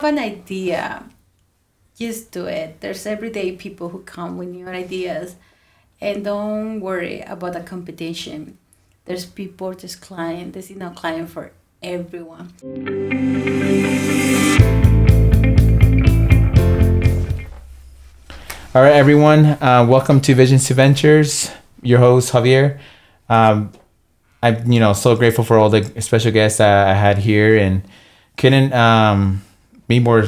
Have an idea, just do it. There's everyday people who come with new ideas, and don't worry about the competition. There's people, there's client, there's client for everyone. All right, everyone. Welcome to Visions to Ventures. Your host Javier. Um, I'm so grateful for all the special guests that I had here, and couldn't be more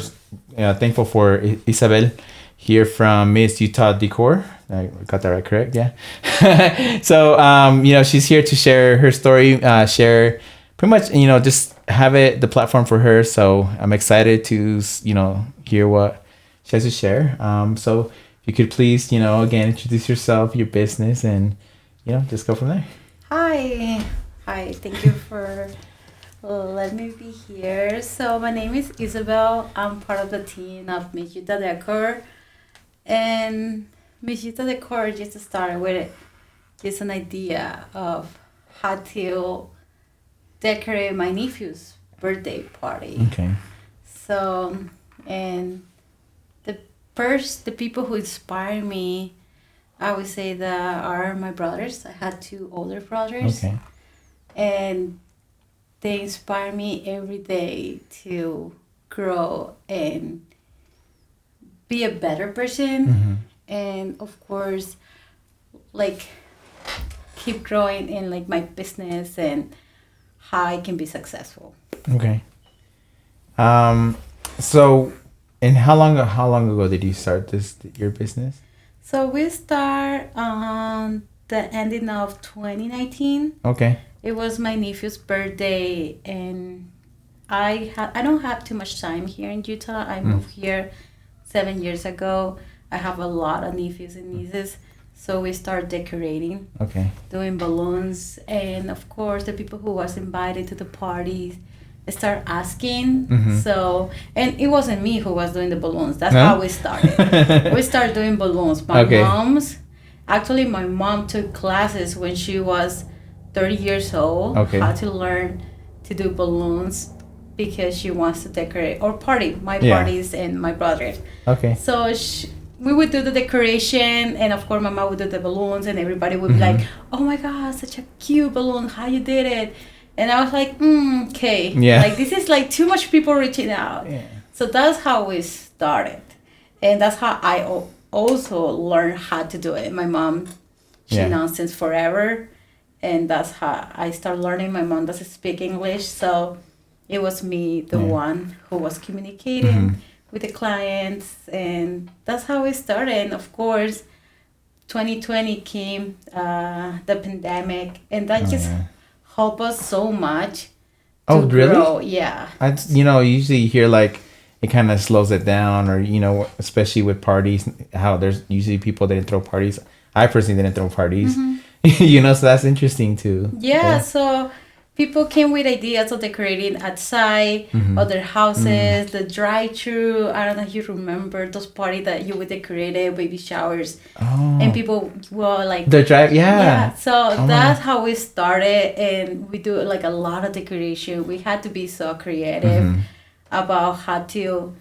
thankful for Isabel here from Miss Utah Decor. I got that right, correct? Yeah. So she's here to share her story, share pretty much just have it the platform for her. So I'm excited to hear what she has to share. So if you could please again introduce yourself, your business, and just go from there. Hi, thank you for letting me be here. So my name is Isabel. I'm part of the team of Miss Utah Decor, and Miss Utah Decor just started with just an idea of how to decorate my nephew's birthday party. Okay. So, and the people who inspire me, I would say that are my brothers. I had two older brothers. Okay. And they inspire me every day to grow and be a better person. Mm-hmm. And of course, like keep growing in like my business and how I can be successful. Okay. So, and how long ago did you start your business? So we start on the ending of 2019. Okay. It was my nephew's birthday, and I don't have too much time here in Utah. I moved here 7 years ago. I have a lot of nephews and nieces, so we start decorating. Okay. Doing balloons, and of course the people who was invited to the parties start asking. Mm-hmm. So, and it wasn't me who was doing the balloons. That's No? how we started. We started doing balloons. Okay. My mom took classes when she was 30 years old. Okay. How to learn to do balloons because she wants to decorate or party my parties and my brothers. Okay. So we would do the decoration, and of course, my mom would do the balloons, and everybody would be like, "Oh my God, such a cute balloon! How you did it?" And I was like, "Okay, Yeah. like this is like too much people reaching out." Yeah. So that's how we started, and that's how I also learned how to do it. My mom, she knows since forever, and that's how I started learning. My mom doesn't speak English, so it was me, the one who was communicating with the clients, and that's how we started. And of course, 2020 came, the pandemic, and that just helped us so much to grow. Yeah. I usually you hear like it kind of slows it down, or especially with parties, how there's usually people that didn't throw parties. I personally didn't throw parties. So that's interesting too. Yeah, so people came with ideas of decorating outside other houses, the drive-through. I don't know if you remember those parties that you would decorate it, baby showers, and people were like the drive. Yeah. So that's how we started, and we do like a lot of decoration. We had to be so creative about how to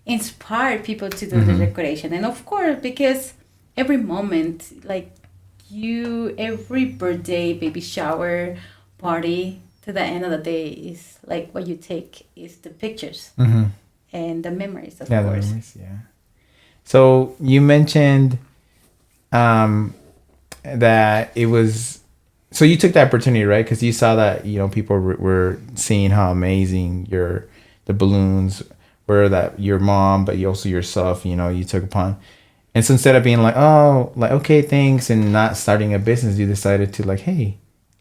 inspire people to do the decoration, and of course, because every moment, like every birthday, baby shower, party, to the end of the day is like what you take is the pictures and the memories, of course. The memories, yeah. So you mentioned that it was, so you took the opportunity, right? Because you saw that people were seeing how amazing the balloons were, that your mom, but you also yourself, you took upon. And so instead of being like, oh, like, okay, thanks, and not starting a business, you decided to like, hey,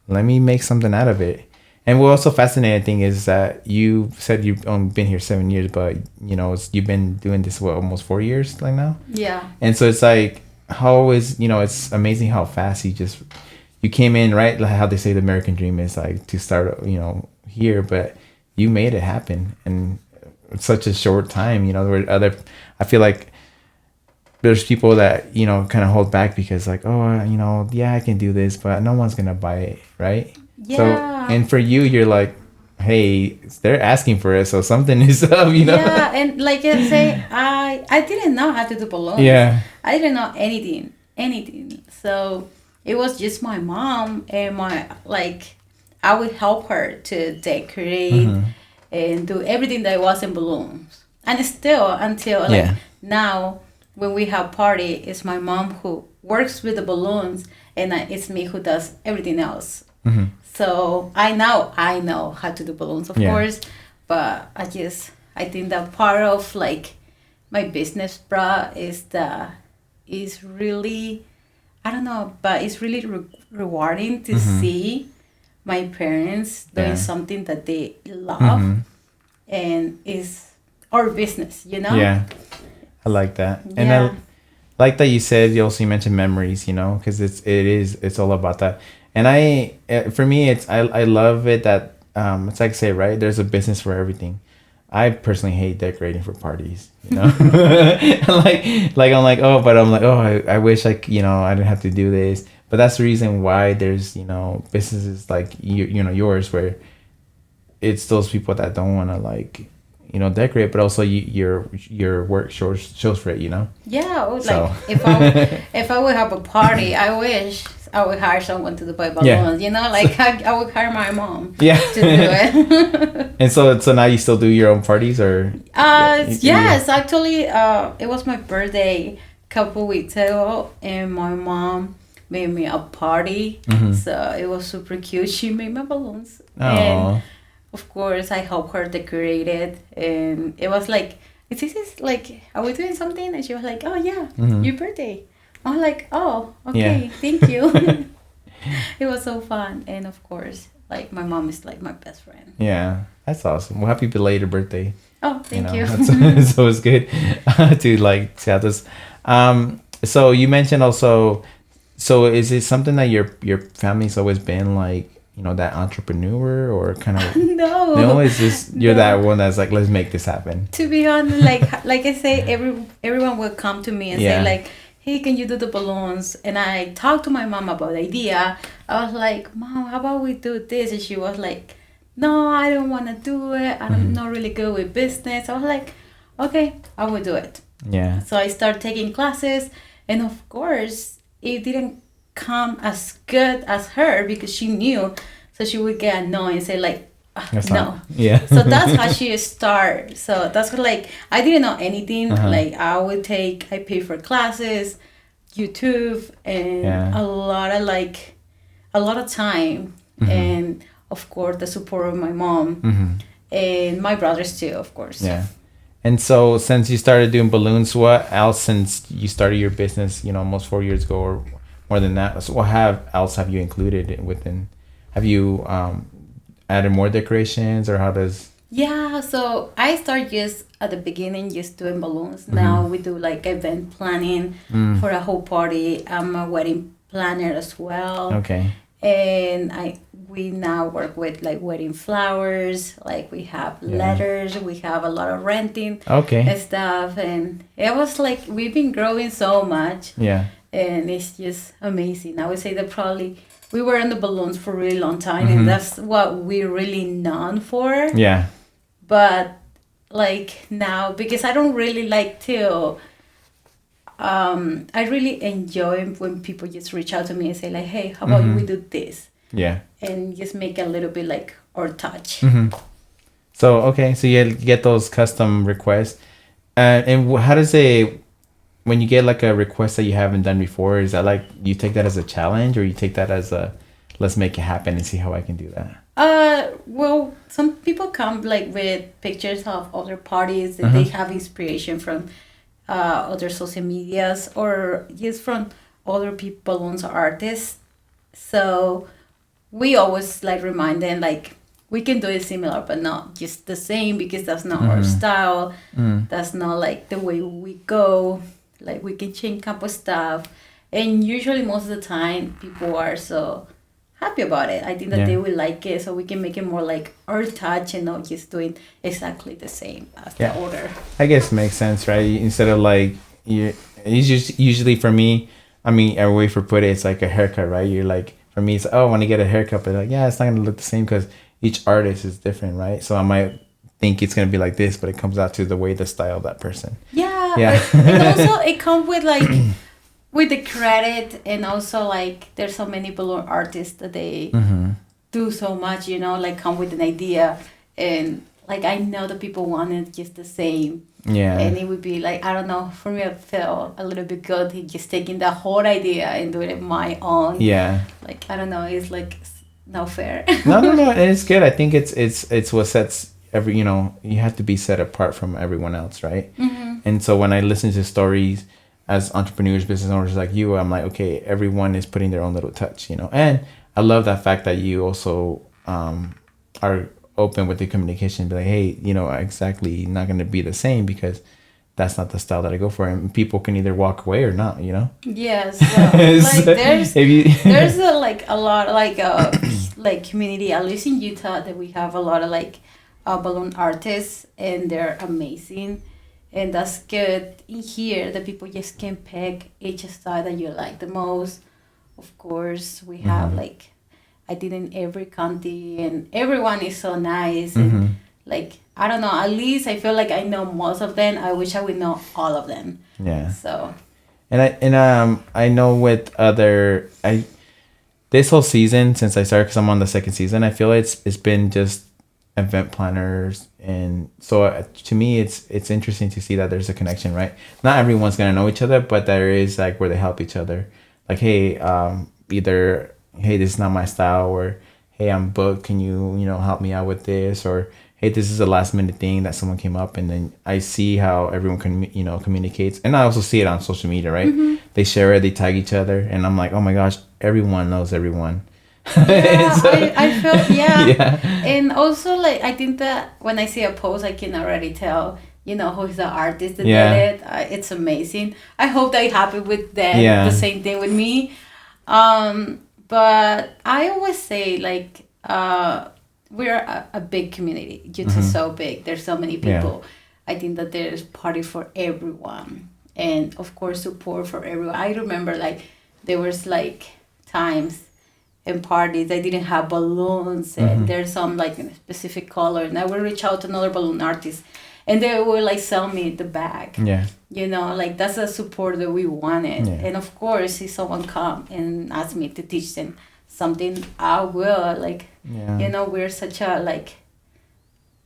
let me make something out of it. And what also fascinating thing is that you said you've only been here 7 years, but you've been doing this almost 4 years like now. Yeah. And so it's like, how is it's amazing how fast you came in, right? Like how they say the American dream is like to start here, but you made it happen in such a short time. Where I feel like there's people that kind of hold back because like, oh, I can do this, but no one's gonna buy it, right? Yeah. So, and for you, you're like, hey, they're asking for it, so something is up, you know. Yeah, and like I say, I didn't know how to do balloons. Yeah. I didn't know anything. So it was just my mom and my like I would help her to decorate and do everything that was in balloons. And still until like Yeah. now when we have party, it's my mom who works with the balloons and it's me who does everything else. So I know how to do balloons, of Yeah. course, but I think that part of like my business bra is really I don't know, but it's really rewarding to see my parents doing Yeah. something that they love and is our business, you know? Yeah. I like that. And Yeah. I like that you said, you mentioned memories, because it's all about that. And for me, I love it that, it's like I say, right? There's a business for everything. I personally hate decorating for parties, like I'm like, oh, but I'm like, oh, I wish I didn't have to do this. But that's the reason why there's, businesses like yours, where it's those people that don't want to like, decorate, but also your work shows for it, Yeah, like So. if I would have a party, I wish I would hire someone to do my balloons. Yeah. Like I would hire my mom. Yeah. To do it. And so now you still do your own parties, or? Yes, actually, it was my birthday a couple weeks ago, and my mom made me a party. So it was super cute. She made my balloons. And of course, I helped her decorate it, and it was like, is this like, are we doing something? And she was like, oh yeah, your birthday. I was like, oh, okay, thank you. It was so fun, and of course, like my mom is like my best friend. Yeah, that's awesome. Well, happy belated birthday. Oh, thank you. That's always good to like to have this. So you mentioned also, so is it something that your family's always been like, that entrepreneur, or kind of? No, it's just you're that one that's like, let's make this happen. To be honest, like I say, everyone will come to me and say like, hey, can you do the balloons? And I talked to my mom about the idea. I was like, Mom, how about we do this? And she was like, no, I don't want to do it. I'm not really good with business. I was like, okay, I will do it. Yeah. So I started taking classes, and of course, it didn't come as good as her because she knew. So she would get annoyed and say like, no. Yeah. So that's how she started. So that's what, like, I didn't know anything. Like I pay for classes, YouTube, and a lot of time, and of course the support of my mom and my brothers too, of course. Yeah. And so since you started doing balloons, what else, since you started your business, almost 4 years ago or more than that, so what else have you included within? Have you added more decorations, or how does? Yeah, so I started just at the beginning just doing balloons. Now we do like event planning for a whole party. I'm a wedding planner as well. Okay. And we now work with like wedding flowers, like we have letters, we have a lot of renting and stuff, and it was like we've been growing so much. Yeah. And it's just amazing. I would say that probably we were in the balloons for a really long time, and that's what we're really known for. Yeah. But like now, because I don't really like to, I really enjoy when people just reach out to me and say like, hey, how about we do this? Yeah. And just make a little bit like our touch. So you get those custom requests, and how does when you get like a request that you haven't done before, is that like you take that as a challenge, or you take that as a let's make it happen and see how I can do that? Well, some people come like with pictures of other parties that they have inspiration from other social medias or just from other people, balloons artists. So we always like remind them like we can do it similar but not just the same, because that's not our style. That's not like the way we go. Like we can change a couple stuff, and usually most of the time people are so happy about it. I think that they will like it, so we can make it more like our touch and not just doing exactly the same as the order. I guess it makes sense, right? Instead of like it's just usually for me, I mean, a way for put it, it's like a haircut, right? You're like, for me, it's I want to get a haircut, but like, it's not gonna look the same because each artist is different, right? So I might think it's gonna be like this, but it comes out to the way, the style of that person. Yeah. And also it comes with like with the credit, and also like there's so many balloon artists that they do so much, you know, like come with an idea, and like I know that people want it just the same. Yeah. And it would be like, I don't know, for me I feel a little bit good just taking the whole idea and doing it my own. Yeah. Like I don't know, it's like not fair. No, it's good. I think it's what sets every, you know, you have to be set apart from everyone else, right? And so when I listen to stories as entrepreneurs, business owners like you, I'm like, okay, everyone is putting their own little touch, you know. And I love that fact that you also are open with the communication, be like, hey, you know, exactly not going to be the same because that's not the style that I go for, and people can either walk away or not, you know. Yes, like there's a lot like community, at least in Utah, that we have a lot of like balloon artists, and they're amazing, and that's good. In here, the people just can pick each style that you like the most. Of course, we have like, I did in every county, and everyone is so nice, and like I don't know, at least I feel like I know most of them. I wish I would know all of them. Yeah. So. And I know with other this whole season since I started, because I'm on the second season, I feel it's been just event planners, and so to me it's interesting to see that there's a connection, right? Not everyone's gonna know each other, but there is like where they help each other. Like, hey, either hey, this is not my style, or hey, I'm booked, can you help me out with this, or hey, this is a last minute thing that someone came up, and then I see how everyone communicates, and I also see it on social media, right? They share it, they tag each other, and I'm like, oh my gosh, everyone knows everyone. Yeah, so, I feel yeah. And also like I think that when I see a post, I can already tell, you know, who's the artist that did it. It's amazing. I hope they're happy with them. The same thing with me. But I always say like we're a big community. Utah's so big. There's so many people. I think that there's party for everyone, and of course support for everyone. I remember like there was like times in parties I didn't have balloons, and there's some like in a specific color, and I would reach out to another balloon artist, and they would like sell me the bag. You know, like that's a support that we wanted. And of course, if someone come and ask me to teach them something, I will. Like, you know, we're such a like.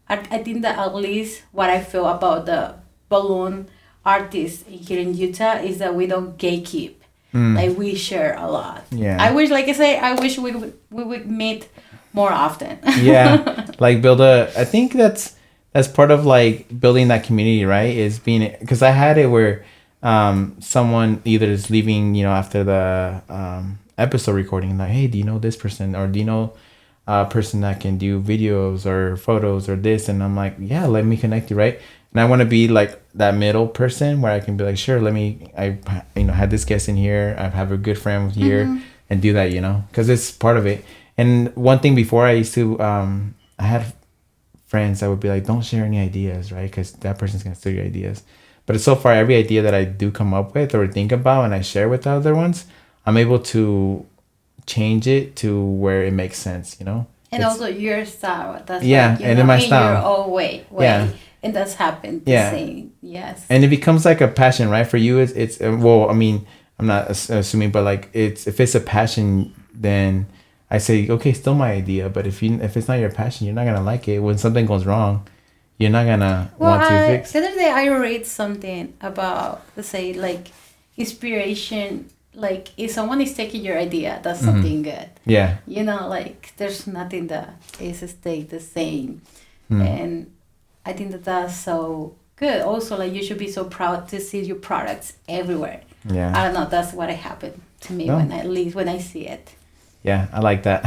I think that at least what I feel about the balloon artists here in Utah is that we don't gatekeep. Like we share a lot. I wish, like I say, I wish we would meet more often. Like I think that's part of like building that community, right? Is being, because I had it where someone either is leaving, after the episode recording, like, hey, do you know this person, or do you know a person that can do videos or photos or this? And I'm like, yeah, let me connect you, right? And I want to be like that middle person where I can be like, sure, I had this guest in here, I have a good friend here, and do that, because it's part of it. And one thing before, I used to I had friends that would be like, don't share any ideas, right? Because that person's gonna steal your ideas. But so far, every idea that I do come up with or think about and I share with the other ones, I'm able to change it to where it makes sense, And also your style. That's and in my style. In your own way. And that's happened the same. Yes. And it becomes like a passion, right? For you, it's well, I mean, I'm not assuming, but like if it's a passion, then I say, okay, still my idea. But if it's not your passion, you're not gonna like it. When something goes wrong, you're not gonna want to fix. The other day I read something about, let's say, like inspiration. Like if someone is taking your idea, that's something good. Yeah. Like there's nothing that is stay the same, and I think that that's so good. Also, like you should be so proud to see your products everywhere. Yeah. I don't know. That's what happened to me when I see it. Yeah, I like that.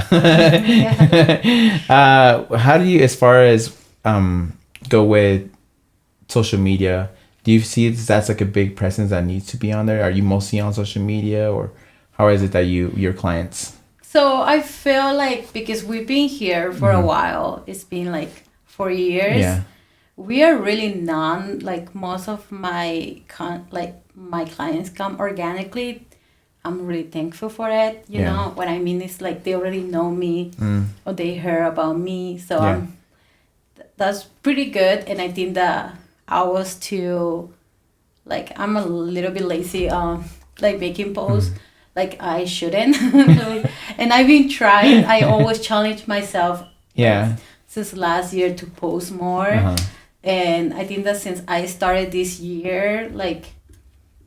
How do you, as far as go with social media? Do you see that's like a big presence that needs to be on there? Are you mostly on social media, or how is it that your clients? So I feel like because we've been here for a while, it's been like 4 years. Yeah. We are really like most of my clients come organically. I'm really thankful for it. You know what I mean? It's like they already know me or they heard about me. So that's pretty good. And I think that I was too, like, I'm a little bit lazy like making posts. Like I shouldn't. And I've been trying. I always challenge myself since last year to post more. And I think that since I started this year, like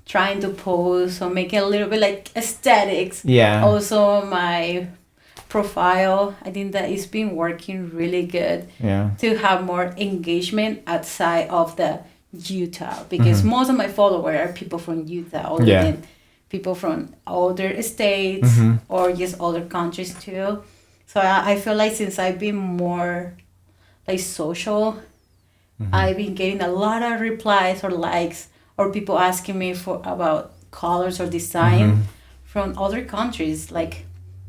trying to post or make it a little bit like aesthetics. Also my profile, I think that it's been working really good to have more engagement outside of the Utah, because most of my followers are people from Utah other than people from other states or just other countries too. So I feel like since I've been more like social, I've been getting a lot of replies or likes or people asking me for about colors or design from other countries. Like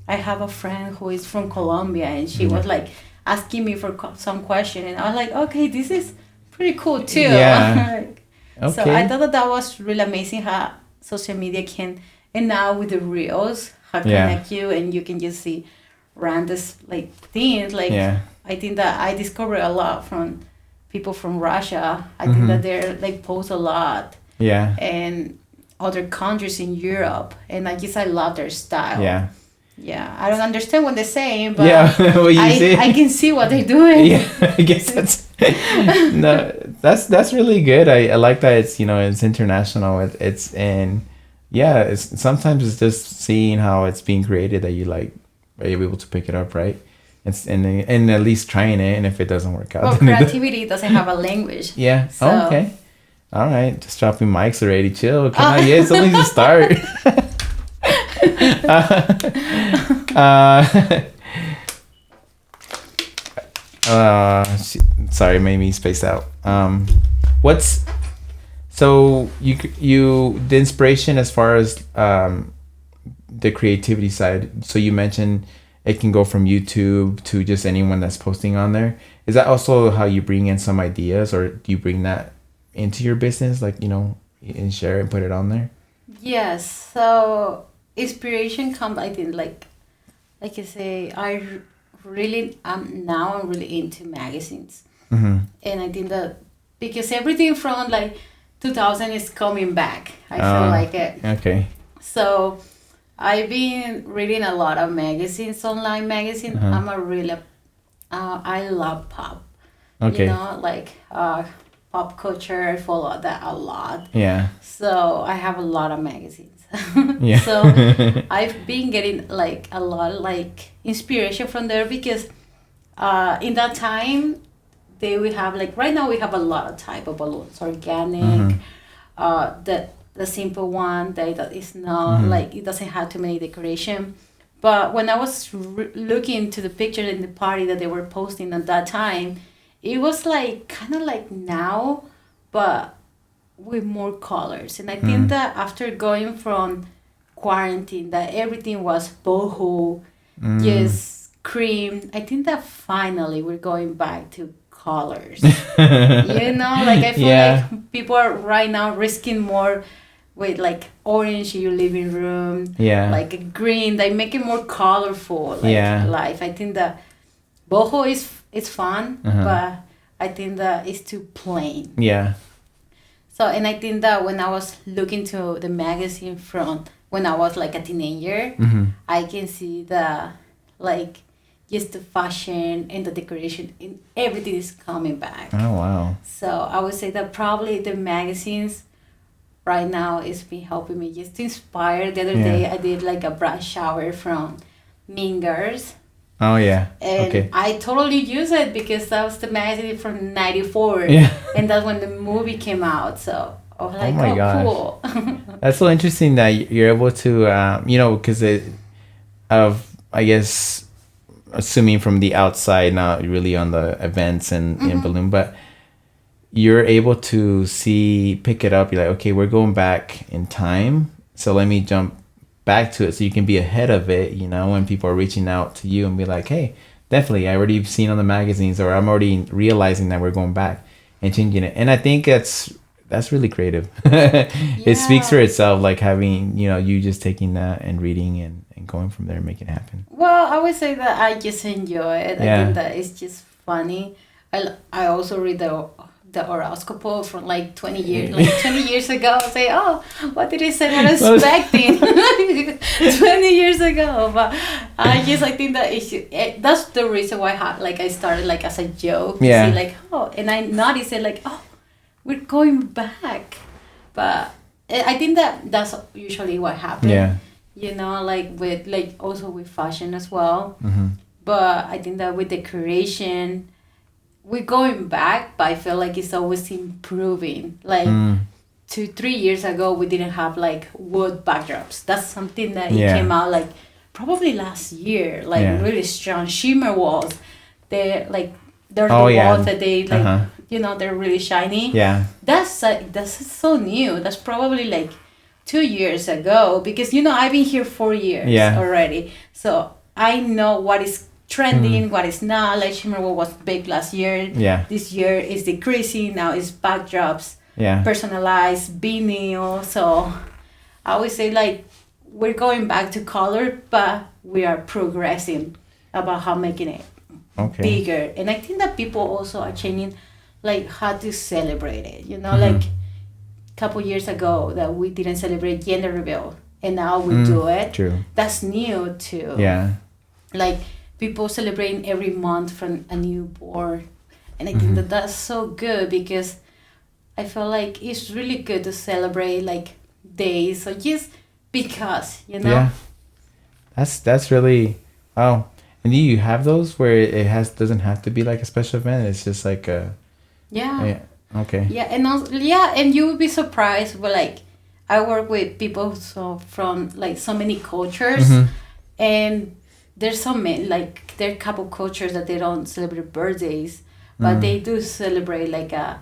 I have a friend who is from Colombia and she was like asking me for some question, and I was like, okay, this is pretty cool too. So I thought that was really amazing how social media can, and now with the reels, how connect you, and you can just see random like things. Like I think that I discovered a lot from people from Russia. I think that they're like post a lot. And other countries in Europe, and I love their style. I don't understand what they're saying, but I can see what they're doing. I guess that's really good. I like that it's, you know, it's international. It's and it's sometimes it's just seeing how it's being created that you like are you able to pick it up, right? It's and at least trying it, and if it doesn't work out, well, creativity doesn't have a language. So. Okay. All right, just dropping mics already. Chill. Come on, it's only the start. Sorry, made me space out. What's so you the inspiration as far as the creativity side? So you mentioned it can go from YouTube to just anyone that's posting on there. Is that also how you bring in some ideas, or do you bring that into your business, like, you know, and share and put it on there? Yes. So inspiration comes, I think, like you say, I'm really into magazines. And I think that because everything from like 2000 is coming back, I feel like it. Okay. So I've been reading a lot of magazines, online magazines. I'm a really I love pop. You know, like pop culture. I follow that a lot. So I have a lot of magazines. So I've been getting like a lot of like inspiration from there, because in that time they will have like, right now we have a lot of type of balloons, organic, the simple one that is not like, it doesn't have too many decoration. But when I was looking to the picture in the party that they were posting at that time, it was like kind of like now, but with more colors. And I think that after going from quarantine, that everything was boho, just cream, I think that finally we're going back to colors. You know, like I feel like people are right now risking more with like orange in your living room, like a green, they make it more colorful, like life. I think that boho is fun, but I think that it's too plain. So, and I think that when I was looking to the magazine from when I was like a teenager, I can see the like just the fashion and the decoration and everything is coming back. Oh wow. So I would say that probably the magazines right now is been helping me just to inspire. The other day I did like a brush shower from Mean Girls. Oh yeah. And I totally use it because that was the magazine from '94. And that's when the movie came out. So I was like, cool. That's so interesting that you're able to, you know, because I guess, assuming from the outside, not really on the events and balloon, but you're able to pick it up. You're like, okay, we're going back in time, so let me jump back to it so you can be ahead of it, you know, when people are reaching out to you and be like, hey, definitely, I already seen on the magazines, or I'm already realizing that we're going back and changing it. And I think that's that's really creative. It speaks for itself, like having, you just taking that and reading and going from there and making it happen. Well, I would say that I just enjoy it. I Yeah. think that it's just funny. I also read the horoscope from like 20 years ago. I say, oh, what did it say? What I was expecting 20 years ago. But I think that that's the reason why I started like as a joke. Yeah. To see like, oh, and I noticed it like, oh, we're going back. But I think that that's usually what happens. Yeah. Like also with fashion as well. Mm-hmm. But I think that with decoration, we're going back, but I feel like it's always improving. Like 2-3 years ago, we didn't have like wood backdrops. That's something that came out like probably last year, like really strong shimmer walls. They're like walls that they like, they're really shiny. Yeah. That's so new. That's probably like 2 years ago, because I've been here 4 years already, so I know what is trending, what is not. Like shimmer wall was big last year. Yeah. This year is decreasing. Now it's backdrops. Yeah. Personalized vinyl. So I always say like we're going back to color, but we are progressing about how making it bigger. And I think that people also are changing like how to celebrate it. Like couple years ago that we didn't celebrate gender reveal, and now we do it. True. That's new too. Yeah. Like people celebrating every month from a newborn, and I think that that's so good, because I feel like it's really good to celebrate like days, or just because Yeah. That's really And do you have those where it doesn't have to be like a special event? It's just like a Okay. Yeah, and also, and you would be surprised. But like, I work with people from like so many cultures, and there's so many like there are a couple cultures that they don't celebrate birthdays, but they do celebrate like a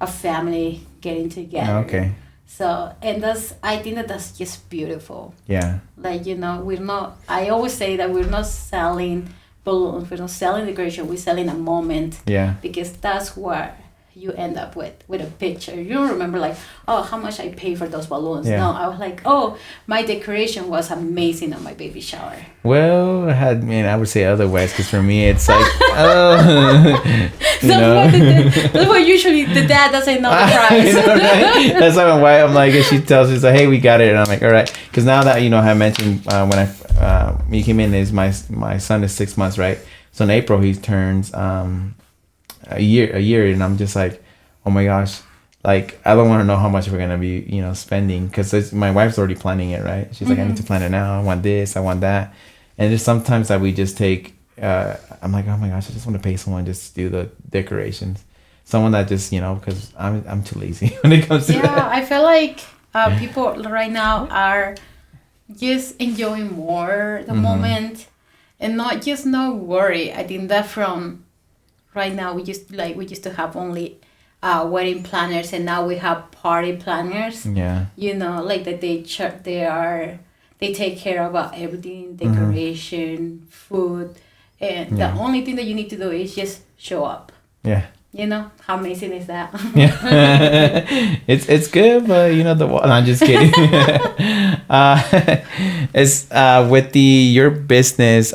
family getting together. Okay. So I think that's just beautiful. Yeah. Like we're not. I always say that we're not selling balloons. We're not selling decoration. We're selling a moment. Yeah. Because that's what you end up with a picture. You don't remember like, oh, how much I paid for those balloons. Yeah. No, I was like, oh, my decoration was amazing on my baby shower. Well, I would say otherwise, because for me it's like, That's why usually the dad doesn't know the price. Right? That's why my wife, I'm like, if she tells me, like, hey, we got it, and I'm like, all right, because now that I mentioned when you came in, is my son is 6 months, right? So in April he turns a year, and I'm just like, oh my gosh, like I don't want to know how much we're gonna be spending, because my wife's already planning it, right? She's like, I need to plan it now, I want this, I want that. And there's sometimes that we just take I'm like, oh my gosh, I just want to pay someone just to do the decorations, someone that just because I'm too lazy when it comes to that. I feel like people right now are just enjoying more the moment, and not worry. I think that from right now we used to have only wedding planners, and now we have party planners. Yeah. Like that they take care about everything, decoration, food, and the only thing that you need to do is just show up. Yeah. How amazing is that? Yeah. it's good, but no, I'm just kidding. It's with your business,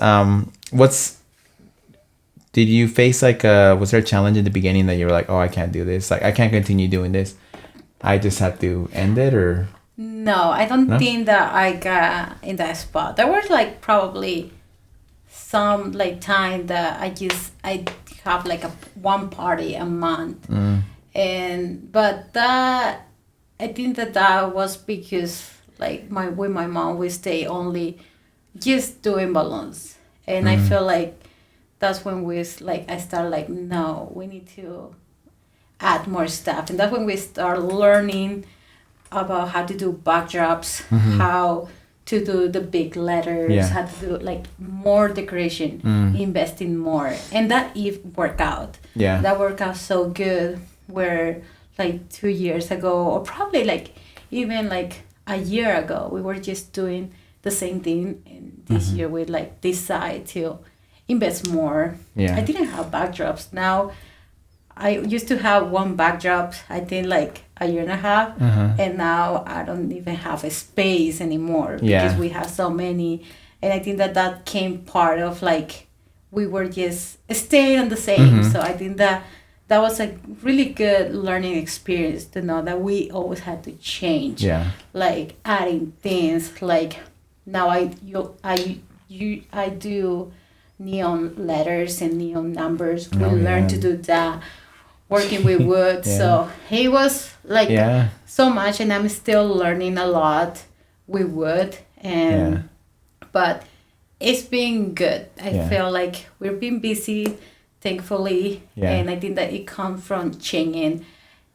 did you face was there a challenge in the beginning that you were like, oh, I can't do this, like I can't continue doing this, I just have to end it? Or no, I don't think that I got in that spot. There was like probably some like time that I have like one party a month, but that I think that was because like with my mom we stay only just doing balloons, and I feel like that's when I started like, no, we need to add more stuff. And that's when we start learning about how to do backdrops, how to do the big letters, how to do like more decoration, investing more. And that worked out. Yeah. That worked out so good, where like 2 years ago, or probably like even like a year ago, we were just doing the same thing. And this year we decide to invest more. Yeah. I didn't have backdrops. Now I used to have one backdrop, I think like a year and a half, and now I don't even have a space anymore because we have so many. And I think that came part of like we were just staying on the same. So I think that was a really good learning experience to know that we always had to change. Yeah. Like adding things. Like now I do neon letters and neon numbers. We learned to do that. Working with wood. So it was like so much, and I'm still learning a lot with wood. And but it's been good. I feel like we've been busy, thankfully, and I think that it comes from changing.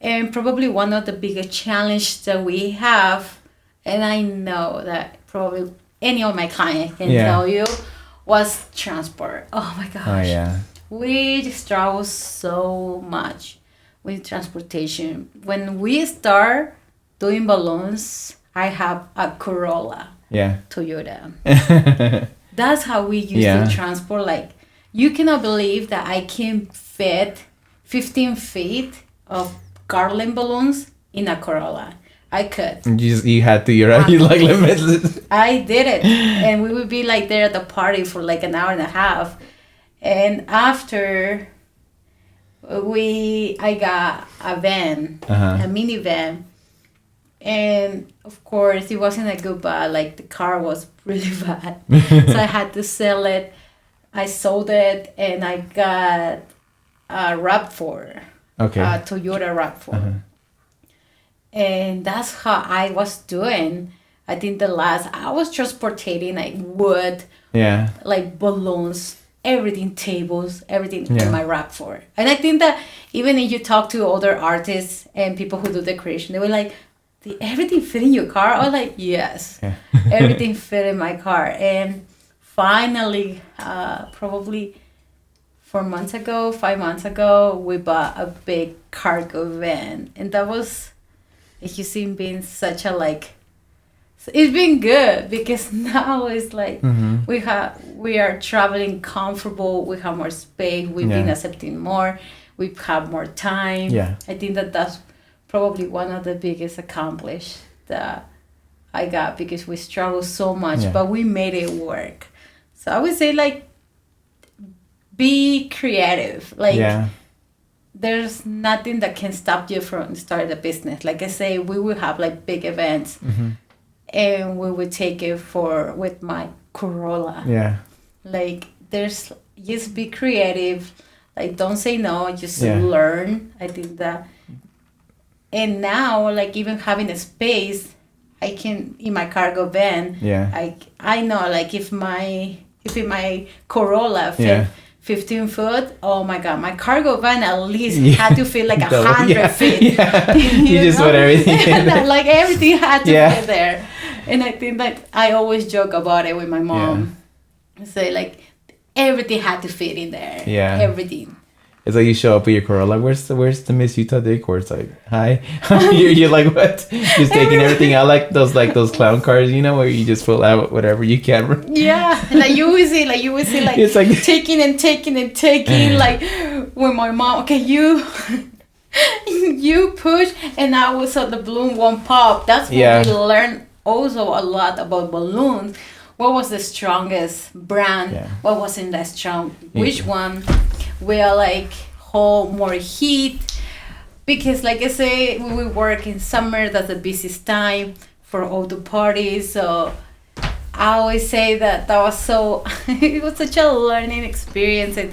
And probably one of the biggest challenges that we have, and I know that probably any of my clients can tell you, was transport. Oh my gosh. Oh yeah. We struggle so much with transportation. When we start doing balloons, I have a Corolla Toyota. That's how we used to transport. Like, you cannot believe that I can fit 15 feet of garland balloons in a Corolla. I could. You had to. You're right. You like limitless. I did it, and we would be like there at the party for like an hour and a half. And after I got a van, a minivan, and of course it wasn't a good buy. Like the car was really bad, so I had to sell it. I sold it, and I got a RAV4, a Toyota RAV4, and that's how I was doing. I think I was transporting like wood, like balloons, everything, tables, everything in my RAV4. And I think that even if you talk to other artists and people who do decoration, they were like, did everything fit in your car? I was like, yes, everything fit in my car. And finally, probably 5 months ago, we bought a big cargo van. And that was, like you see, being such a like, it's been good because now it's like we are traveling comfortable. We have more space. We've been accepting more. We have more time. I think that's probably one of the biggest accomplishments that I got because we struggled so much, but we made it work. So I would say like be creative. Like there's nothing that can stop you from starting a business. Like I say, we will have like big events. And we would take it with my Corolla. Like just be creative. Like don't say no, just learn. I think that. And now, like even having a space, I can in my cargo van. I know like if my Corolla fit 15 foot, oh my god, my cargo van at least had to fit like 100 feet. You just put everything in there. Like everything had to fit there. And I think that I always joke about it with my mom. Say like everything had to fit in there. Everything. It's like you show up with your Corolla. Where's the Miss Utah Decor? It's like, hi. you're like, what? Just taking everything out like those clown cars, you know, where you just pull out whatever you can. Yeah, like you would see like it's like taking and taking and taking. Like with my mom, okay, you push, and now so the balloon won't pop. That's what we learned also a lot about balloons. What was the strongest brand? What wasn't that strong? Which one will like hold more heat? Because like I say, we will work in summer. That's the busiest time for all the parties. So I always say that was so. It was such a learning experience and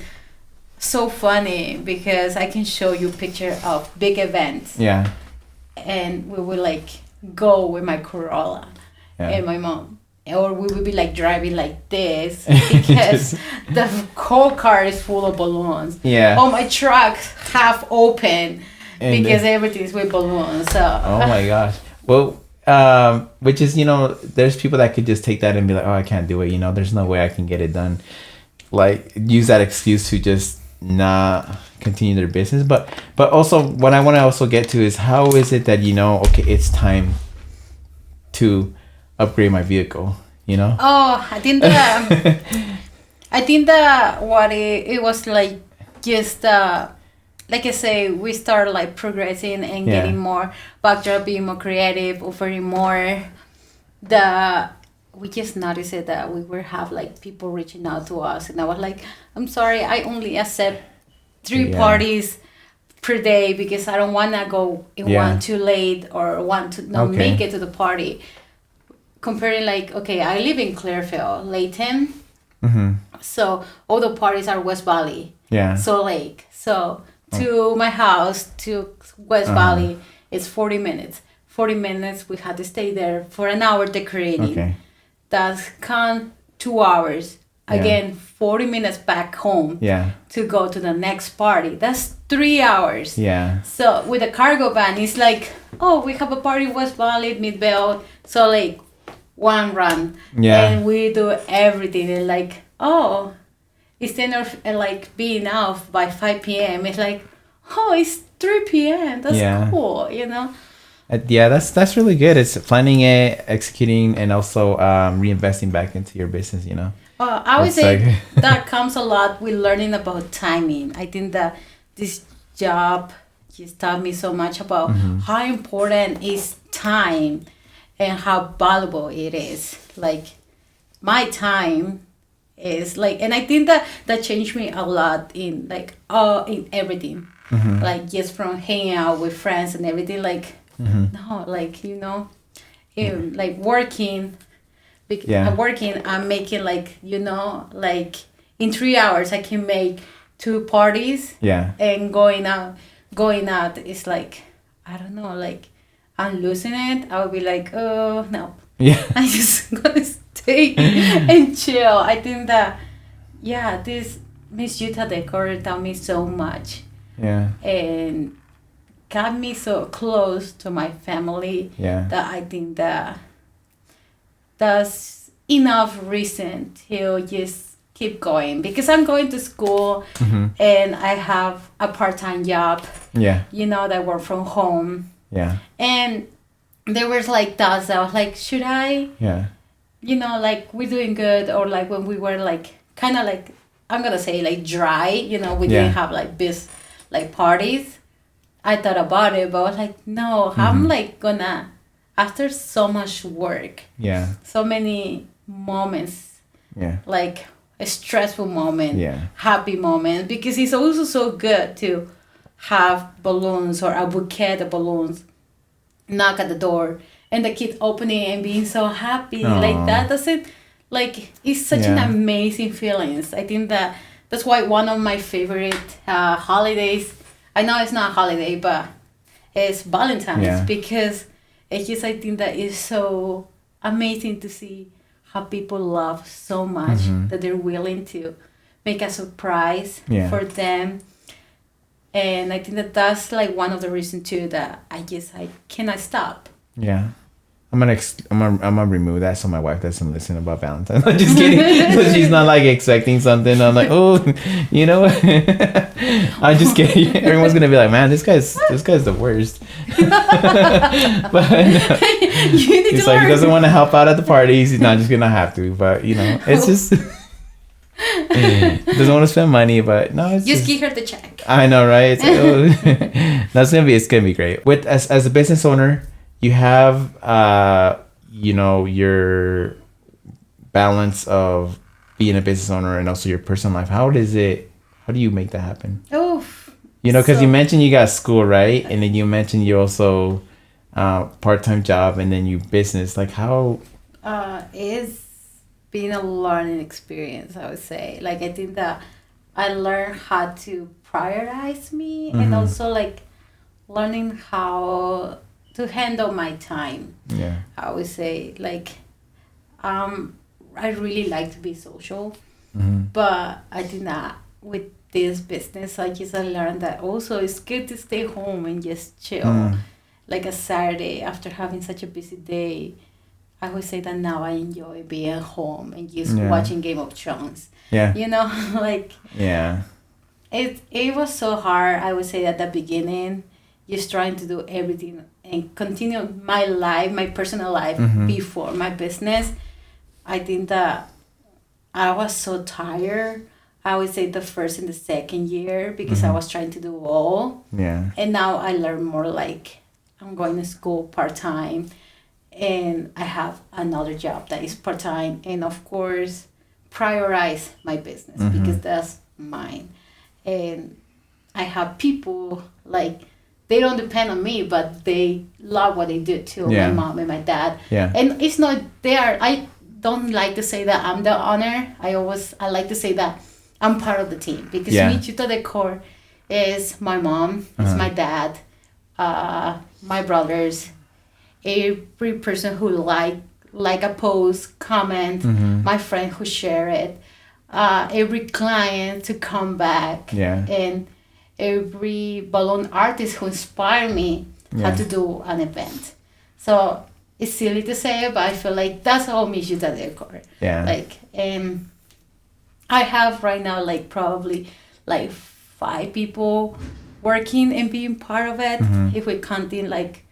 so funny because I can show you picture of big events. And we would like go with my Corolla and my mom. Or we would be like driving like this because the whole car is full of balloons. Oh, my truck half open and because everything's with balloons. So. Oh my gosh. Well, which is, you know, there's people that could just take that and be like, oh, I can't do it. You know, there's no way I can get it done. Like use that excuse to just not continue their business. But also what I want to also get to is how is it that, you know, okay, it's time to upgrade my vehicle, you know? Oh, I think that what it was like just like I say, we start like progressing and Yeah. getting more backdrop, being more creative, offering more. The we just noticed it that we were have like people reaching out to us, and I was like, I'm sorry, I only accept 3 Yeah. parties per day because I don't want to go in Yeah. one too late or want to not Okay. make it to the party. Comparing like, okay, I live in Clearfield, Layton, Mm-hmm. so all the parties are West Valley, Yeah. so Lake. So to my house to West Valley, it's 40 minutes. 40 minutes, we had to stay there for an hour decorating. Okay. That's 2 hours. Yeah. Again, 40 minutes back home Yeah. to go to the next party. That's 3 hours. Yeah. So with a cargo van, it's like, oh, we have a party in West Valley, Midvale, so like one run. Yeah. And we do everything. And like, oh, instead of like being off by 5 p.m., it's like, oh, it's 3 p.m. That's Yeah. cool, you know? Yeah, that's really good. It's planning it, executing, and also reinvesting back into your business. You know. I would It's say like- that comes a lot with learning about timing. I think that this job just taught me so much about how important is time and how valuable it is. Like my time is like, and I think that changed me a lot in like in everything. Like just from hanging out with friends and everything. Like no, like you know, in like working. Yeah. I'm working, I'm making like, you know, like in 3 hours I can make 2 parties. Yeah. And going out is like, I don't know, like I'm losing it. I would be like, oh no, Yeah. I'm just gonna stay and chill. I think that, yeah, this Miss Utah Decor taught me so much Yeah. and got me so close to my family Yeah. that I think that that's enough reason to just keep going, because I'm going to school and I have a part-time job, Yeah. you know, that work from home. Yeah. And there was like thoughts that I was like, should I, Yeah. you know, like we're doing good, or like when we were like kind of like, I'm gonna say like dry, you know, we didn't have like this like parties. I thought about it, but I was like, no, I'm like gonna, after so much work, Yeah. so many moments, Yeah. like a stressful moment, Yeah. happy moment, because it's also so good to have balloons or a bouquet of balloons knock at the door and the kid opening and being so happy. Like Aw. that doesn't, like, it's such an Yeah. amazing feelings. I think that's why one of my favorite holidays, I know it's not a holiday, but it's Valentine's. Yeah. Because it's just, I think that is so amazing to see how people love so much that they're willing to make a surprise Yeah. for them. And I think that's like one of the reasons too that I cannot stop. Yeah. I'm gonna remove that so my wife doesn't listen about Valentine's. I'm just kidding. So she's not like expecting something. I'm like, oh, you know what? I'm just kidding. Everyone's gonna be like, man, this guy's the worst. But You need he's to like, he learn. doesn't want to help out at the parties. He's not just gonna have to. But you know, it's just doesn't want to spend money. But no, it's Just give her the check. I know, right? It's like, oh. It's gonna be great. With as a business owner, you have you know, your balance of being a business owner and also your personal life. How do you make that happen? Oof. You know, because So- you mentioned you got school, right? And then you mentioned you also part-time job and then you business. Like how? It's been a learning experience, I would say. Like, I think that I learned how to prioritize me and also like learning how to handle my time. Yeah. I would say, like, I really like to be social, but I think that with this business, I learned that also it's good to stay home and just chill. Like a Saturday after having such a busy day, I would say that now I enjoy being home and just Yeah. watching Game of Thrones. Yeah. You know, like Yeah. it was so hard, I would say, at the beginning, just trying to do everything and continue my life, my personal life before my business. I think that I was so tired I would say the first and the second year because I was trying to do all. Yeah. And now I learn more like I'm going to school part time and I have another job that is part time. And of course, prioritize my business because that's mine. And I have people like they don't depend on me, but they love what they do too. Yeah. My mom and my dad. Yeah. And it's not they are. I don't like to say that I'm the owner. I like to say that I'm part of the team because Miss Utah Decor is my mom, it's my dad, my brothers, every person who like a post, comment, my friend who share it, every client to come back, and every balloon artist who inspired me how to do an event. So it's silly to say it, but I feel like that's all Miss Utah Decor. Yeah. Like, and I have right now like probably like 5 people working and being part of it. If we counting like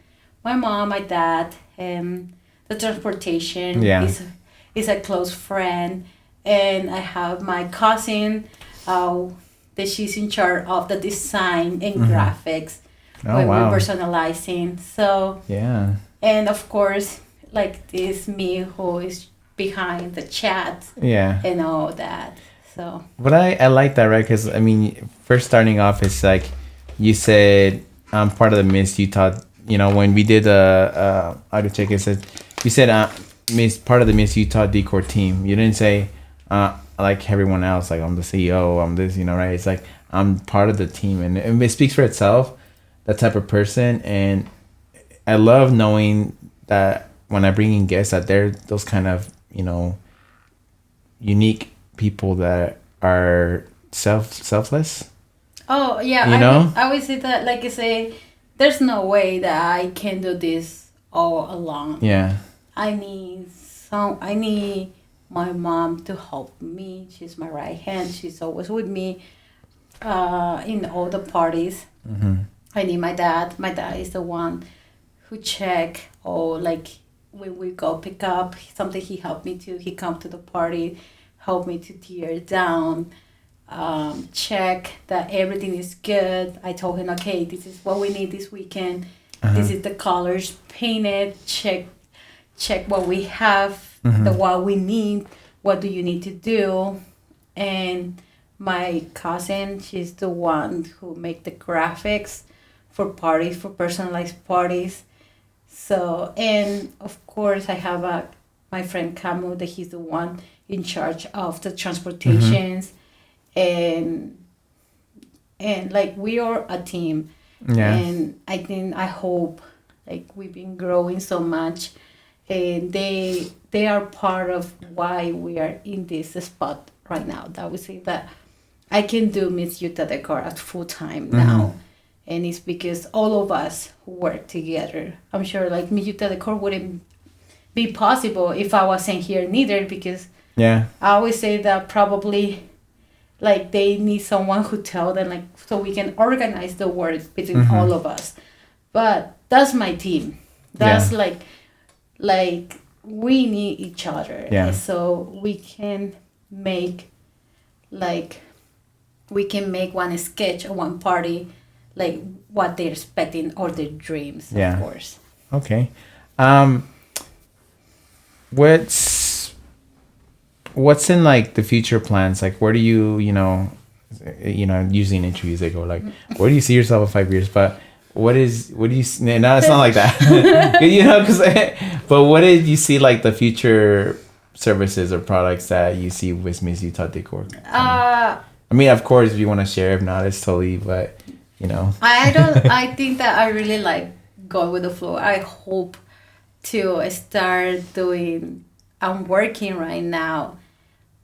my mom, my dad, and the transportation is a close friend, and I have my cousin that she's in charge of the design and graphics when we're personalizing. So and of course like this me who is behind the chat and all that. So but I like that, right? Because I mean, first starting off, it's like you said I'm part of the Miss Utah. You know, when we did audio check, it said you said part of the Miss Utah Decor team. You didn't say like everyone else, like I'm the CEO, I'm this, you know, right? It's like I'm part of the team, and it speaks for itself. That type of person, and I love knowing that when I bring in guests, that they're those kind of, you know, unique people that are selfless. Oh yeah, you know? I would say that like I say, there's no way that I can do this all alone. Yeah. I need my mom to help me. She's my right hand. She's always with me in all the parties. I need my dad. My dad is the one who check or like when we go pick up something, he helped me to. He come to the party, help me to tear down, check that everything is good. I told him, okay, this is what we need this weekend. This is the colors painted. Check what we have, what we need. What do you need to do? And my cousin, she's the one who make the graphics for parties, for personalized parties. So, and of course, I have my friend Camu, that he's the one in charge of the transportations, and like we are a team. And I hope like we've been growing so much, and they are part of why we are in this spot right now. That would say that I can do Miss Utah Decor at full time now. And it's because all of us work together. I'm sure like Miss Utah Decor wouldn't be possible if I wasn't here neither, because I always say that probably like they need someone who tell them like so we can organize the work between all of us. But that's my team. That's like we need each other. So we can make one sketch or one party like what they're expecting or their dreams, of course. Okay. What's in like the future plans? Like where do you using interviews they go like, where do you see yourself in 5 years? But what do you no, it's not like that. You know, but what did you see like the future services or products that you see with Miss Utah Decor? I mean, of course, if you want to share, if not, it's totally, but you know. I think that I really like going with the flow. I hope to start doing, I'm working right now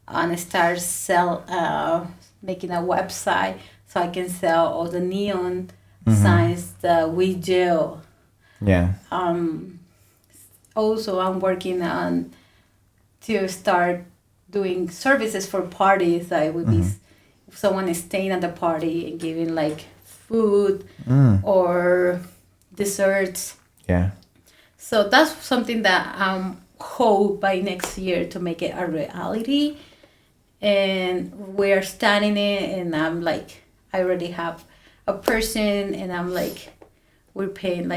on start making a website so I can sell all the neon signs that we do. Also, I'm working on to start doing services for parties that would be if someone is staying at the party and giving like food or desserts. So that's something that hope by next year to make it a reality. and we're standing it, and I'm like, I already have a person, and I'm like, we're paying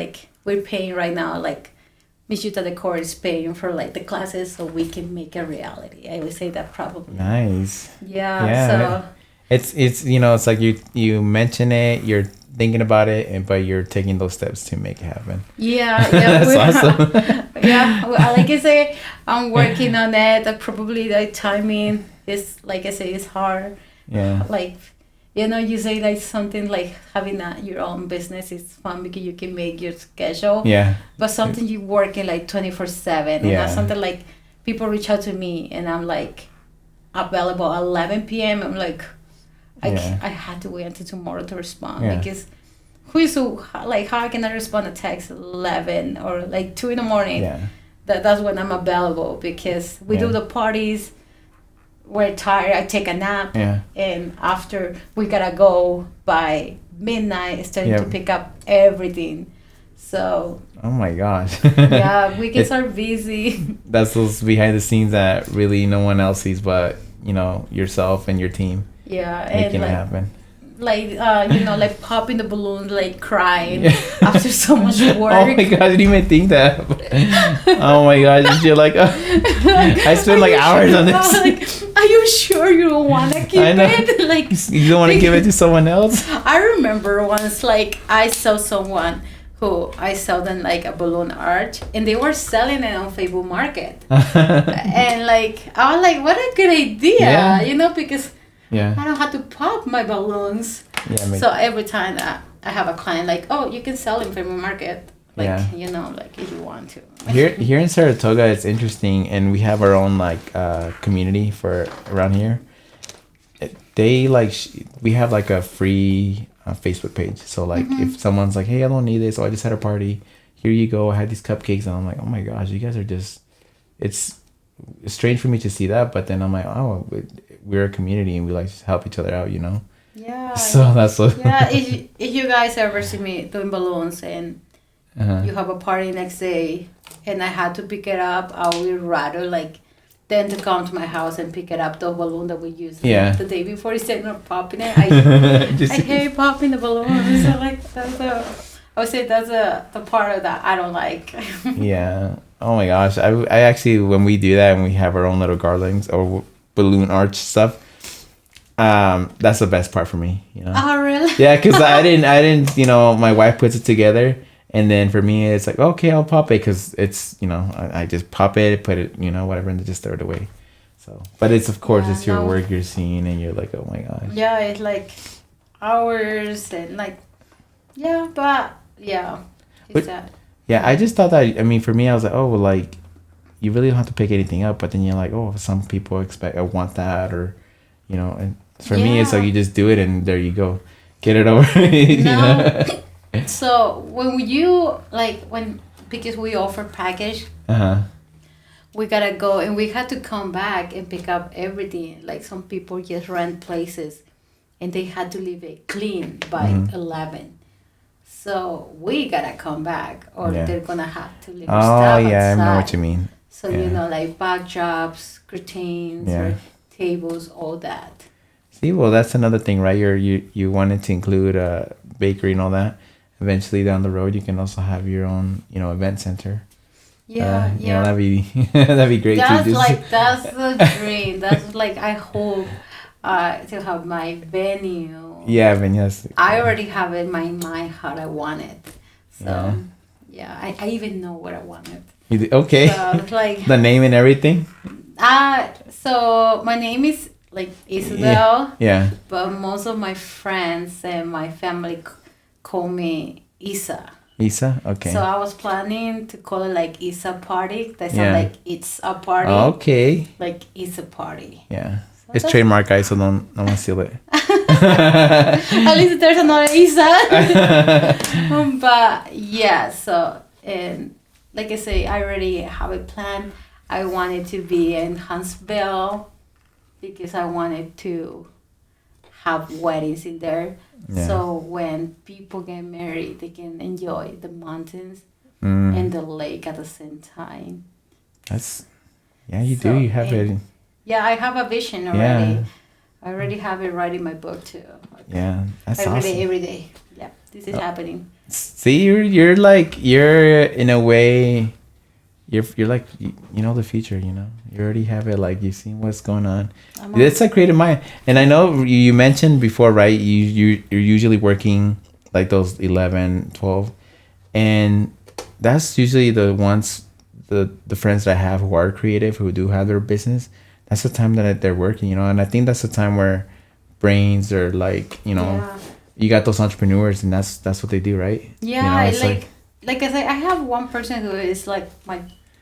right now, like Miss Utah Decor is paying for like the classes so we can make a reality. I would say that probably. Nice. Yeah. So It's it's like you mention it, you're thinking about it, but you're taking those steps to make it happen. yeah, That's awesome. yeah. Like I say, I'm working on it. Probably the timing is, like I say, it's hard. Yeah. Like, you say like something like having your own business is fun because you can make your schedule. Yeah. But something you working like 24/7, and that's something like people reach out to me, and I'm like available at 11 p.m. I'm like, I had to wait until tomorrow to respond because how can I respond to text 11 or like 2 in the morning? Yeah. That's when I'm available because we do the parties. We're tired. I take a nap, and after we gotta go by midnight, starting to pick up everything. So. Oh my gosh. Yeah, weekends are busy. That's those behind the scenes that really no one else sees, but yourself and your team. Yeah, making and it happen. Like like popping the balloons, like crying after so much work. Oh my god, I didn't even think that. Oh my gosh, you're like, I spent like hours on this. Like, are you sure you don't want to keep it? Like, you don't want to give it to someone else? I remember once, like, I saw someone who I sold them like a balloon arch, and they were selling it on Facebook Market. And like, I was like, what a good idea, because I don't have to pop my balloons. So every time that I have a client, like, oh, you can sell in Facebook Market. Like, like if you want to. Here in Saratoga, it's interesting, and we have our own like community for around here. They like we have like a free Facebook page. So like if someone's like, hey, I don't need this, or I just had a party, here you go, I had these cupcakes, and I'm like, oh my gosh, you guys are just, it's strange for me to see that, but then I'm like, oh, we're a community and we like to help each other out, Yeah. So that's what. If you guys ever see me doing balloons and you have a party next day and I had to pick it up, I would rather like then to come to my house and pick it up, the balloon that we used the day before, instead of popping it. I hate popping the balloons. So like I would say that's the part of that I don't like. Yeah. Oh my gosh. I actually, when we do that and we have our own little garlands or balloon arch stuff, that's the best part for me. Oh really? Yeah, because I didn't. My wife puts it together. And then for me, it's like, okay, I'll pop it because it's, I just pop it, put it, whatever, and just throw it away. So, but it's, of course, it's your work you're seeing, and you're like, oh my gosh. Yeah, it's like hours and like, but it's that. Yeah, I just thought that, for me, I was like, oh, well, like, you really don't have to pick anything up, but then you're like, oh, some people expect, I want that, or, and for me, it's like you just do it, and there you go. Get it over. So because we offer package, we gotta go and we had to come back and pick up everything. Like some people just rent places and they had to leave it clean by 11. So we gotta come back or they're gonna have to leave stuff outside. I know what you mean. So like backdrops, curtains, or tables, all that. See, well, that's another thing, right? You wanted to include a bakery and all that. Eventually down the road, you can also have your own, event center. Yeah. That'd be great. That's the dream. That's like I hope to have my venue. Yeah, venue. I already have in my mind how I want it. So I even know what I wanted. Okay. So like the name and everything. So my name is like Isabel. Yeah. But most of my friends and my family call me Isa. Isa? Okay. So I was planning to call it like Isa party. That sounds like it's a party. Okay. Like it's a party. Yeah. So it's trademark, guys, so no one steal it. At least there's another Isa. But yeah, so and like I say, I already have a plan. I wanted to be in Huntsville because I wanted to have weddings in there. Yeah. So when people get married, they can enjoy the mountains and the lake at the same time. You do. You have it. Yeah, I have a vision already. Yeah. I already have it right in my book too. Like, Yeah, that's every awesome. day, every day. Yeah, this is happening. See, you're in a way, you're like you know the future. You know, you already have it. Like you've seen what's going on. It's a creative mind, and I know you mentioned before, right? You're usually working like those 11, 12, and that's usually the ones the friends that I have who are creative, who do have their business. That's the time that they're working, you know, and I think that's the time where brains are like, you know, you got those entrepreneurs, and that's what they do, right? Yeah, you know, like I said, I have one person who is like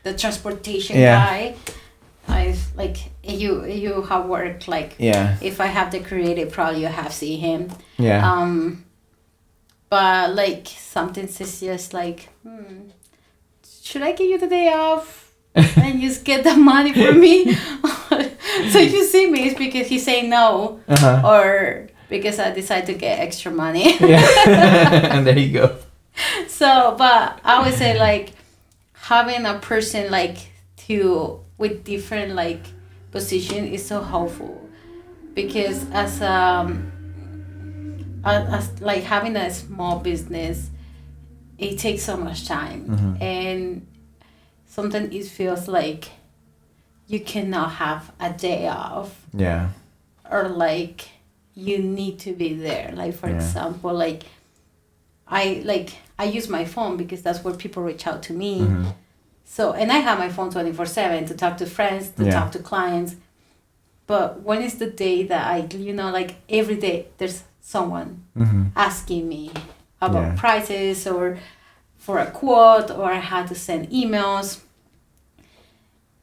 the transportation Yeah. guy. I like you have worked like Yeah. if I have the creative, probably you have seen him. Yeah. But like something says just like, should I give you the day off and just get the money for me? So you see me, it's because he's saying no, or because I decide to get extra money. Yeah. And there you go. So, but I would say like having a person like with different like position is so helpful, because as like having a small business, it takes so much time, and sometimes it feels like you cannot have a day off. Yeah. Or like you need to be there. Like for example, like I use my phone because that's where people reach out to me. So, and I have my phone 24/7 to talk to friends, to talk to clients. But when is the day that like every day there's someone asking me about prices or for a quote, or I had to send emails.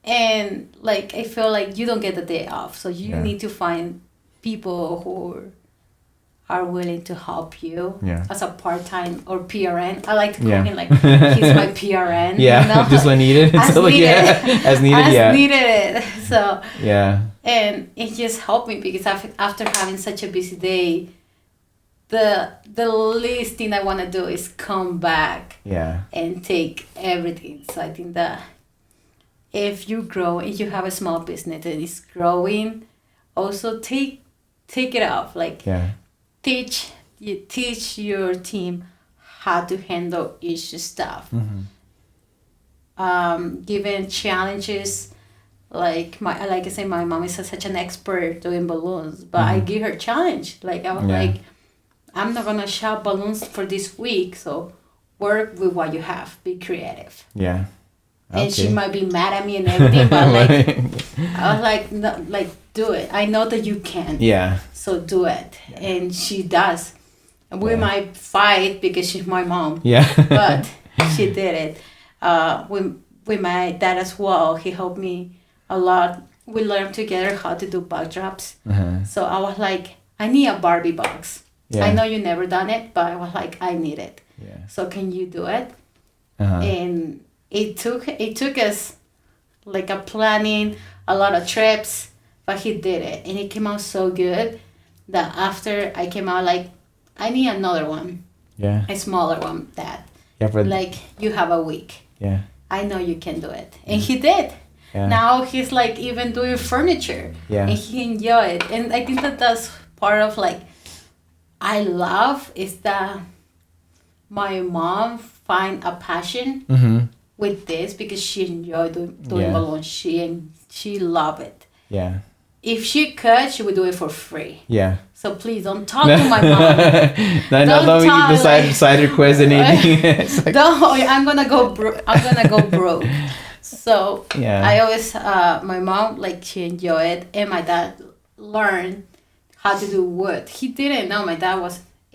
And like I feel like you don't get the day off, so you need to find people who are willing to help you as a part-time or PRN. I like to call him like he's my PRN. Yeah, you know? just when needed. As so like, needed. As needed. As needed. So and it just helped me because after having such a busy day, the least thing I want to do is come back and take everything. So I think that if you grow, if you have a small business that is growing, also take it off. Like teach your team how to handle each stuff. Given challenges, like I say, my mom is such an expert doing balloons, but I give her challenge. Like I was like, I'm not gonna shop balloons for this week, so work with what you have. Be creative. Yeah. And she might be mad at me and everything, but like I was like, no, like do it. I know that you can. Yeah. So do it, and she does. And we might fight because she's my mom. Yeah. But she did it. With my dad as well. He helped me a lot. We learned together how to do backdrops. So I was like, I need a Barbie box. I know you never done it, but I was like, I need it. Yeah. So can you do it? And it took us like a planning, a lot of trips, but he did it, and it came out so good that after I came out like, I need another one. Yeah. A smaller one, Dad. Yeah, like you have a week. Yeah. I know you can do it, and he did. Yeah. Now he's like even doing furniture. Yeah. And he enjoyed it, and I think that's part of like I love is that my mom find a passion with this because she enjoyed doing balloons. She loved it. Yeah. If she could, she would do it for free. Yeah. So please don't talk to my mom. Don't decide request anything. Like, I'm gonna go broke. So I always my mom like she enjoyed it, and my dad learned how to do wood. He didn't know my dad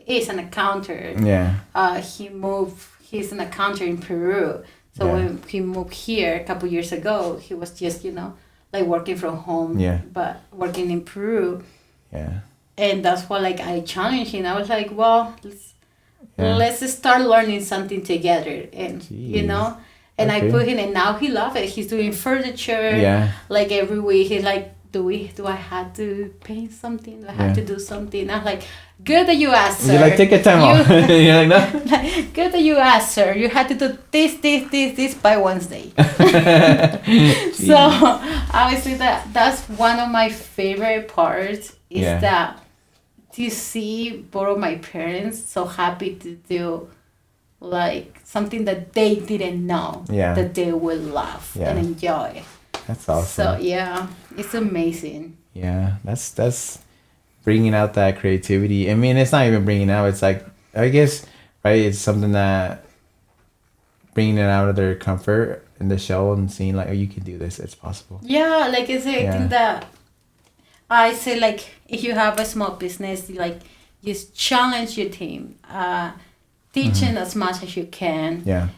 is an accountant. Yeah. He's an accountant in Peru. So when he moved here a couple years ago, he was just, like working from home, but working in Peru. Yeah. And that's why like I challenged him. I was like, well, let's start learning something together. And, and I put him, and now he loves it. He's doing furniture. Yeah. Like every week, he's like do I have to paint something? Do I have to do something? I'm like, good that you asked, sir. You're like, take your time off. You're like, no. Like, good that you asked, sir. You had to do this by Wednesday. So obviously that's one of my favorite parts is that to see both of my parents so happy to do like something that they didn't know that they would love and enjoy. That's awesome. So yeah, it's amazing. Yeah, that's bringing out that creativity. I mean, it's not even bringing out. It's like, I guess, right? It's something that bringing it out of their comfort in the show and seeing like, oh, you can do this. It's possible. Yeah, like it's a thing that I say, like, if you have a small business, like, just challenge your team, teaching as much as you can. Yeah.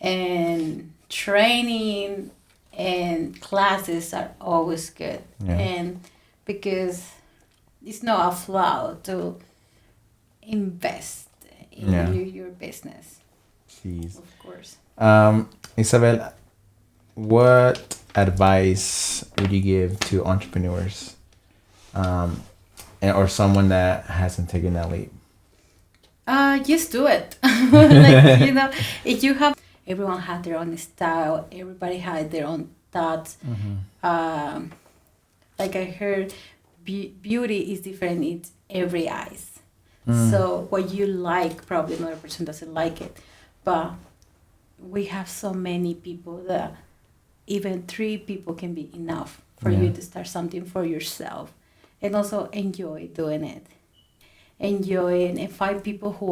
And training and classes are always good. Yeah. And because it's not a flaw to invest in your business. Jeez. Of course. Isabel, what advice would you give to entrepreneurs, or someone that hasn't taken that leap? Just do it. Like, if you have, everyone had their own style. Everybody had their own thoughts. Like I heard, beauty is different in every eyes. So what you like, probably another person doesn't like it. But we have so many people that even 3 people can be enough for you to start something for yourself, and also enjoy doing it. Enjoy and find people who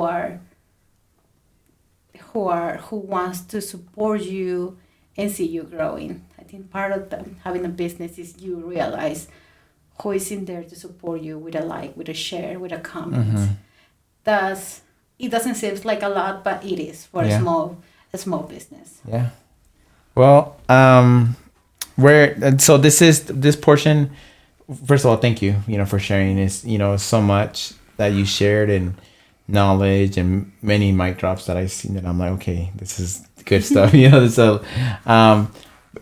wants to support you and see you growing. I think part of having a business is you realize who is in there to support you with a like, with a share, with a comment. It doesn't seem like a lot, but it is for a small business. Yeah. Well, so this portion. First of all, thank you, for sharing this, so much that you shared and knowledge and many mic drops that I've seen that I'm like, okay, this is good stuff, So,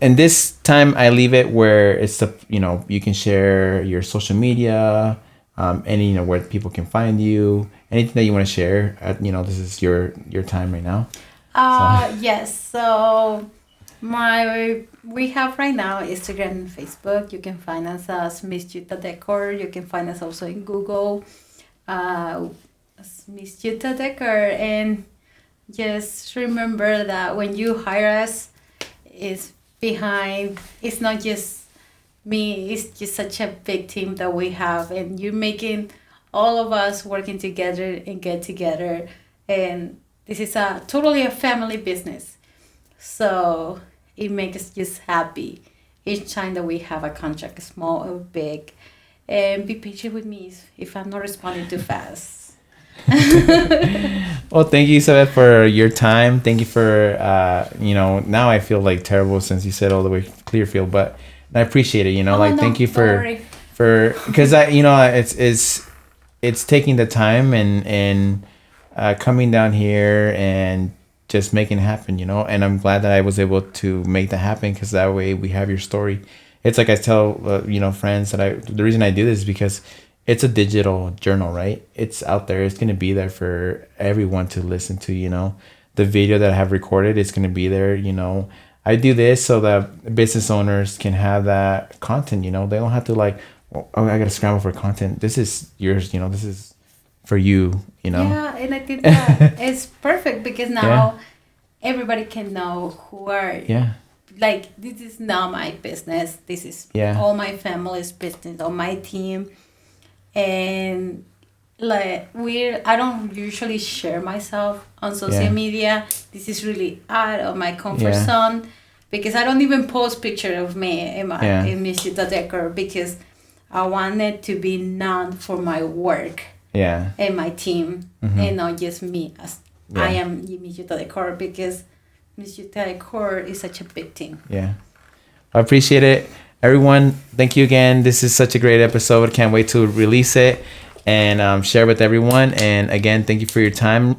and this time I leave it where it's you can share your social media, any, where people can find you, anything that you want to share. This is your time right now. Yes. So we have right now Instagram and Facebook. You can find us as Miss Utah Decor. You can find us also in Google, as Miss Utah Decor. And just remember that when you hire us, it's not just me, it's just such a big team that we have, and you're making all of us working together and get together, and this is totally a family business. So it makes us just happy each time that we have a contract, small or big. And be patient with me if I'm not responding too fast. Well, thank you, Isabel, for your time. Thank you for, now I feel like terrible since you said all the way Clearfield, but I appreciate it, thank you for because it's taking the time and coming down here and just making it happen, and I'm glad that I was able to make that happen, because that way we have your story. It's like I tell, friends that the reason I do this is because it's a digital journal, right? It's out there. It's going to be there for everyone to listen to, the video that I have recorded is going to be there, I do this so that business owners can have that content, they don't have to like, oh, I got to scramble for content. This is yours, this is for you, Yeah, and I think that it's perfect because now everybody can know who are. Yeah. Like, this is not my business. This is all my family's business, all my team. And like I don't usually share myself on social media. This is really out of my comfort zone, because I don't even post picture of me in Miss Utah Decor, because I wanted to be known for my work. And my team, and not just me as I am Miss Utah Decor, because Miss Utah Decor is such a big team. Yeah, I appreciate it, everyone. Thank you again. This is such a great episode. Can't wait to release it and share with everyone. And again, thank you for your time.